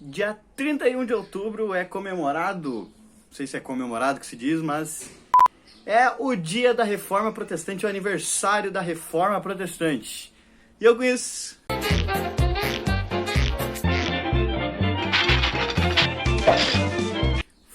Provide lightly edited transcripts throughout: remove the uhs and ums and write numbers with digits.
Dia 31 de outubro é comemorado, não sei se é comemorado que se diz, mas é o dia da Reforma Protestante, o aniversário da Reforma Protestante. E eu conheço...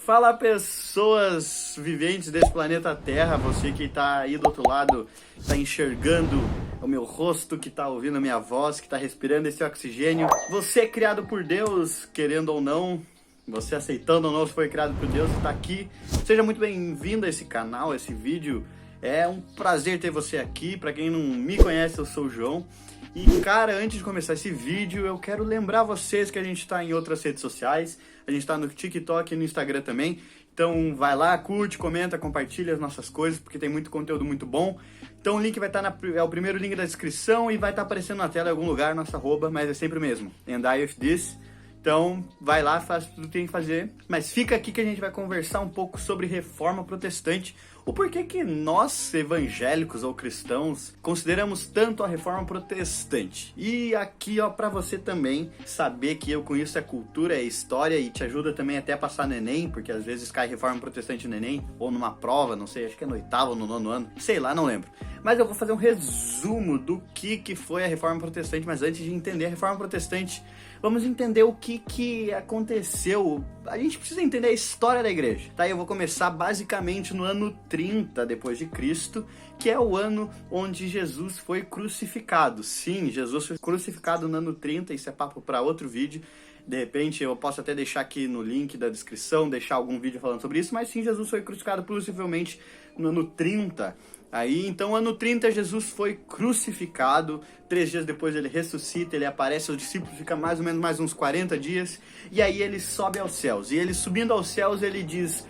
Fala, pessoas viventes desse planeta Terra, você que está aí do outro lado, está enxergando o meu rosto, que está ouvindo a minha voz, que está respirando esse oxigênio. Você é criado por Deus, querendo ou não, você aceitando ou não, se foi criado por Deus, está aqui. Seja muito bem-vindo a esse canal, a esse vídeo. É um prazer ter você aqui. Para quem não me conhece, eu sou o João. E, cara, antes de começar esse vídeo, eu quero lembrar vocês que a gente está em outras redes sociais. A gente está no TikTok e no Instagram também. Então, vai lá, curte, comenta, compartilha as nossas coisas, porque tem muito conteúdo muito bom. Então, o link vai estar é o primeiro link da descrição e vai estar aparecendo na tela em algum lugar, nossa arroba, mas é sempre o mesmo. And I with this. Então, vai lá, faz tudo que tem que fazer. Mas fica aqui que a gente vai conversar um pouco sobre Reforma Protestante. O porquê que nós, evangélicos ou cristãos, consideramos tanto a Reforma Protestante. E aqui, ó, pra você também saber que eu conheço a cultura, a história e te ajuda também até a passar no Enem, porque às vezes cai Reforma Protestante no Enem, ou numa prova, não sei, acho que é no 8º ou no 9º ano, sei lá, não lembro. Mas eu vou fazer um resumo do que foi a Reforma Protestante, mas antes de entender a Reforma Protestante, vamos entender o que aconteceu. A gente precisa entender a história da igreja, tá? Eu vou começar basicamente no ano 30 depois de Cristo, que é o ano onde Jesus foi crucificado. Sim, Jesus foi crucificado no ano 30, isso é papo para outro vídeo. De repente eu posso até deixar aqui no link da descrição, deixar algum vídeo falando sobre isso, mas sim, Jesus foi crucificado possivelmente no ano 30. Aí, então, ano 30, Jesus foi crucificado, 3 dias depois ele ressuscita, ele aparece aos discípulos, fica mais ou menos mais uns 40 dias, e aí ele sobe aos céus. E ele subindo aos céus, ele diz: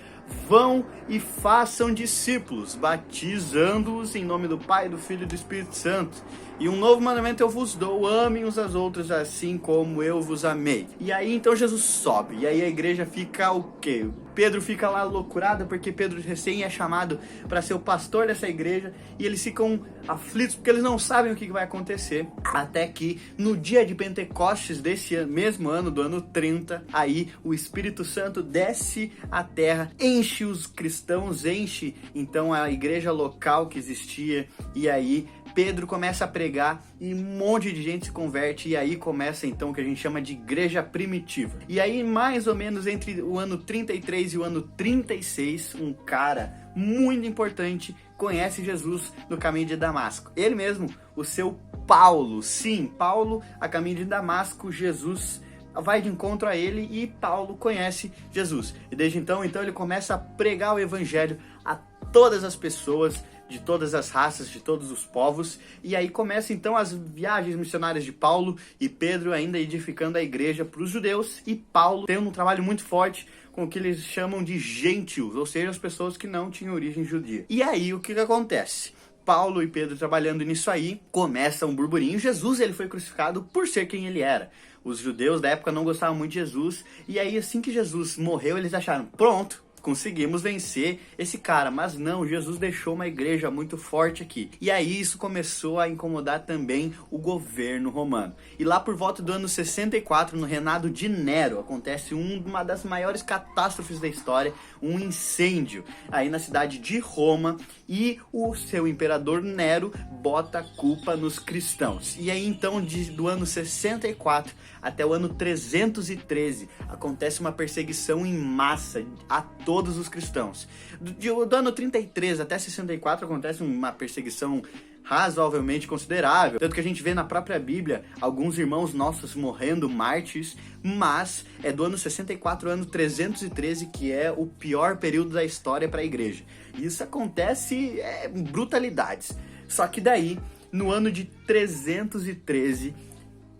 vão e façam discípulos, batizando-os em nome do Pai, do Filho e do Espírito Santo. E um novo mandamento eu vos dou, amem uns aos outros assim como eu vos amei. E aí então Jesus sobe, e aí a igreja fica o quê? Pedro fica lá loucurado, porque Pedro recém é chamado para ser o pastor dessa igreja, e eles ficam aflitos, porque eles não sabem o que vai acontecer, até que no dia de Pentecostes desse mesmo ano, do ano 30, aí o Espírito Santo desce à terra, enche os cristãos, enche então a igreja local que existia, e aí Pedro começa a pregar e um monte de gente se converte, e aí começa então o que a gente chama de igreja primitiva. E aí mais ou menos entre o ano 33 e o ano 36, um cara muito importante conhece Jesus no caminho de Damasco. Ele mesmo, o seu Paulo. Sim, Paulo, a caminho de Damasco, Jesus vai de encontro a ele e Paulo conhece Jesus. E desde então ele começa a pregar o evangelho a todas as pessoas, de todas as raças, de todos os povos, e aí começa então as viagens missionárias de Paulo e Pedro ainda edificando a igreja para os judeus, e Paulo tem um trabalho muito forte com o que eles chamam de gentios, ou seja, as pessoas que não tinham origem judia. E aí o que acontece? Paulo e Pedro trabalhando nisso aí, começa um burburinho. Jesus, ele foi crucificado por ser quem ele era. Os judeus da época não gostavam muito de Jesus, e aí assim que Jesus morreu, eles acharam, pronto, conseguimos vencer esse cara. Mas não, Jesus deixou uma igreja muito forte aqui. E aí isso começou a incomodar também o governo romano. E lá por volta do ano 64, no reinado de Nero, acontece uma das maiores catástrofes da história, um incêndio aí na cidade de Roma, e o seu imperador Nero bota a culpa nos cristãos. E aí então do ano 64 até o ano 313 acontece uma perseguição em massa a todos os cristãos. Do ano 33 até 64 acontece uma perseguição razoavelmente considerável, tanto que a gente vê na própria Bíblia alguns irmãos nossos morrendo mártires, mas é do ano 64 ao ano 313 que é o pior período da história para a igreja. Isso acontece em brutalidades. Só que daí, no ano de 313,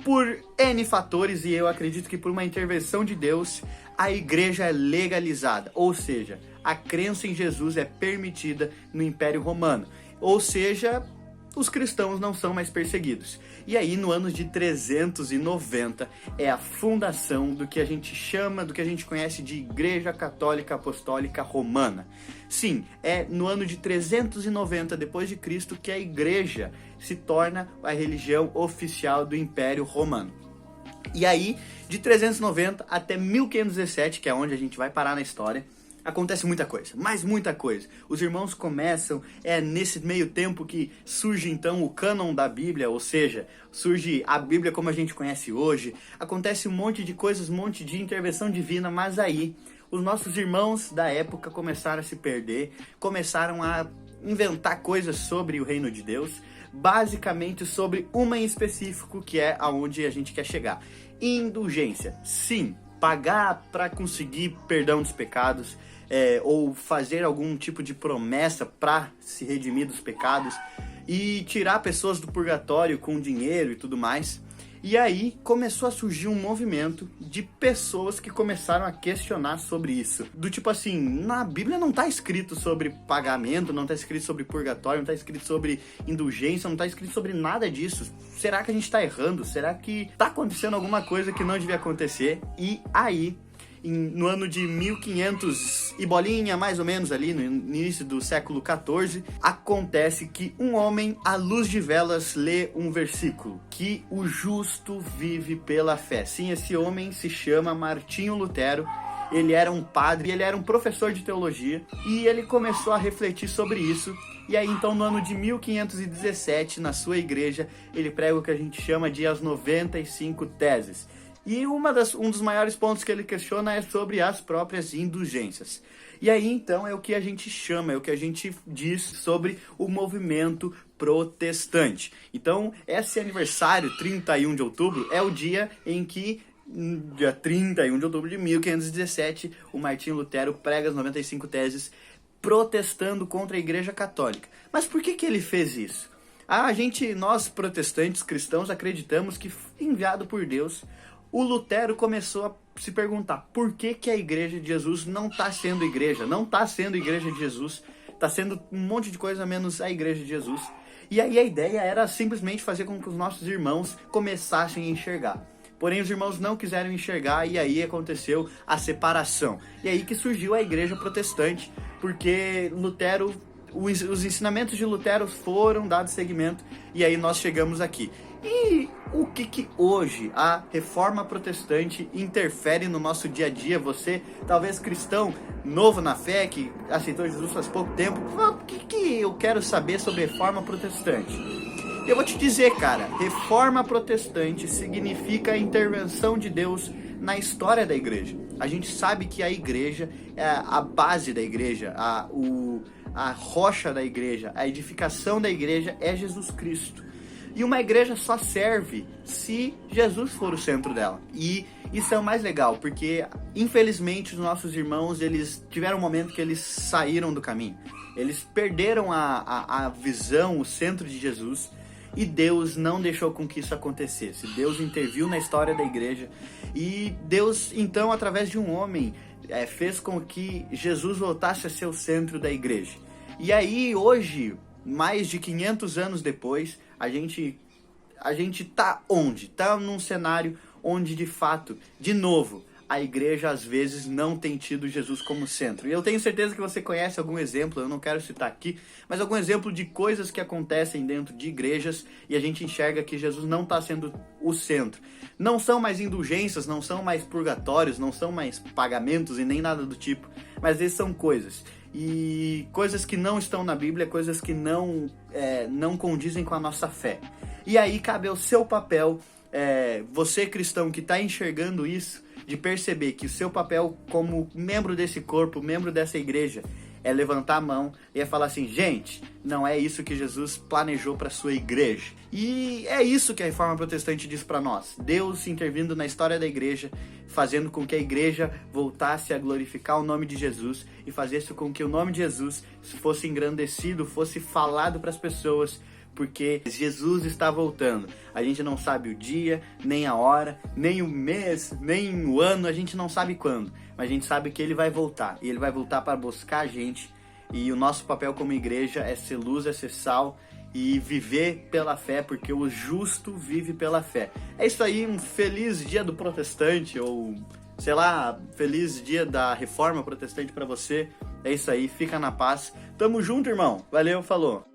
por N fatores, e eu acredito que por uma intervenção de Deus, a igreja é legalizada, ou seja, a crença em Jesus é permitida no Império Romano, ou seja, os cristãos não são mais perseguidos. E aí no ano de 390 é a fundação do que a gente chama, do que a gente conhece de Igreja Católica Apostólica Romana. Sim, é no ano de 390 depois de Cristo que a igreja se torna a religião oficial do Império Romano. E aí, de 390 até 1517, que é onde a gente vai parar na história, acontece muita coisa, mas muita coisa. Os irmãos começam, nesse meio tempo que surge então o cânon da Bíblia, ou seja, surge a Bíblia como a gente conhece hoje. Acontece um monte de coisas, um monte de intervenção divina, mas aí os nossos irmãos da época começaram a se perder, começaram a inventar coisas sobre o reino de Deus, basicamente sobre uma em específico, que é aonde a gente quer chegar. Indulgência. Sim, pagar para conseguir perdão dos pecados, ou fazer algum tipo de promessa para se redimir dos pecados e tirar pessoas do purgatório com dinheiro e tudo mais. E aí começou a surgir um movimento de pessoas que começaram a questionar sobre isso. Do tipo assim, na Bíblia não está escrito sobre pagamento, não está escrito sobre purgatório, não está escrito sobre indulgência, não está escrito sobre nada disso. Será que a gente está errando? Será que está acontecendo alguma coisa que não devia acontecer? E aí, no ano de 1500 e bolinha, mais ou menos ali, no início do século XIV, acontece que um homem, à luz de velas, lê um versículo, que o justo vive pela fé. Sim, esse homem se chama Martinho Lutero. Ele era um padre, ele era um professor de teologia, e ele começou a refletir sobre isso. E aí, então, no ano de 1517, na sua igreja, ele prega o que a gente chama de as 95 teses. E um dos maiores pontos que ele questiona é sobre as próprias indulgências. E aí, então, é o que a gente chama, é o que a gente diz sobre o movimento protestante. Então, esse aniversário, 31 de outubro, é o dia em que, dia 31 de outubro de 1517, o Martinho Lutero prega as 95 teses protestando contra a Igreja Católica. Mas por que ele fez isso? Nós protestantes cristãos, acreditamos que, enviado por Deus, o Lutero começou a se perguntar por que a Igreja de Jesus não está sendo igreja, não está sendo Igreja de Jesus, está sendo um monte de coisa menos a Igreja de Jesus. E aí a ideia era simplesmente fazer com que os nossos irmãos começassem a enxergar. Porém, os irmãos não quiseram enxergar e aí aconteceu a separação. E aí que surgiu a Igreja Protestante, porque Lutero, os ensinamentos de Lutero foram dados seguimento e aí nós chegamos aqui. E o que hoje a Reforma Protestante interfere no nosso dia a dia? Você, talvez cristão, novo na fé, que aceitou Jesus faz pouco tempo, o que eu quero saber sobre Reforma Protestante? Eu vou te dizer, cara, Reforma Protestante significa a intervenção de Deus na história da igreja. A gente sabe que a igreja é a base da igreja, a rocha da igreja, a edificação da igreja é Jesus Cristo. E uma igreja só serve se Jesus for o centro dela. E isso é o mais legal, porque infelizmente os nossos irmãos, eles tiveram um momento que eles saíram do caminho. Eles perderam a visão, o centro de Jesus, e Deus não deixou com que isso acontecesse. Deus interviu na história da igreja, e Deus, então, através de um homem, fez com que Jesus voltasse a ser o centro da igreja. E aí, hoje, mais de 500 anos depois, a gente tá onde? Tá num cenário onde, de fato, de novo, a igreja às vezes não tem tido Jesus como centro. E eu tenho certeza que você conhece algum exemplo, eu não quero citar aqui, mas algum exemplo de coisas que acontecem dentro de igrejas e a gente enxerga que Jesus não está sendo o centro. Não são mais indulgências, não são mais purgatórios, não são mais pagamentos e nem nada do tipo, mas esses são coisas. E coisas que não estão na Bíblia, coisas que não condizem com a nossa fé. E aí cabe ao seu papel, você cristão que está enxergando isso, de perceber que o seu papel como membro desse corpo, membro dessa igreja, é levantar a mão e é falar assim, gente, não é isso que Jesus planejou para sua igreja. E é isso que a Reforma Protestante diz para nós. Deus intervindo na história da igreja, fazendo com que a igreja voltasse a glorificar o nome de Jesus e fazesse com que o nome de Jesus fosse engrandecido, fosse falado para as pessoas, porque Jesus está voltando. A gente não sabe o dia, nem a hora, nem o mês, nem o ano, a gente não sabe quando, mas a gente sabe que ele vai voltar, e ele vai voltar para buscar a gente, e o nosso papel como igreja é ser luz, é ser sal, e viver pela fé, porque o justo vive pela fé. É isso aí, um feliz dia do protestante, ou sei lá, feliz dia da Reforma Protestante para você. É isso aí, fica na paz. Tamo junto, irmão. Valeu, falou.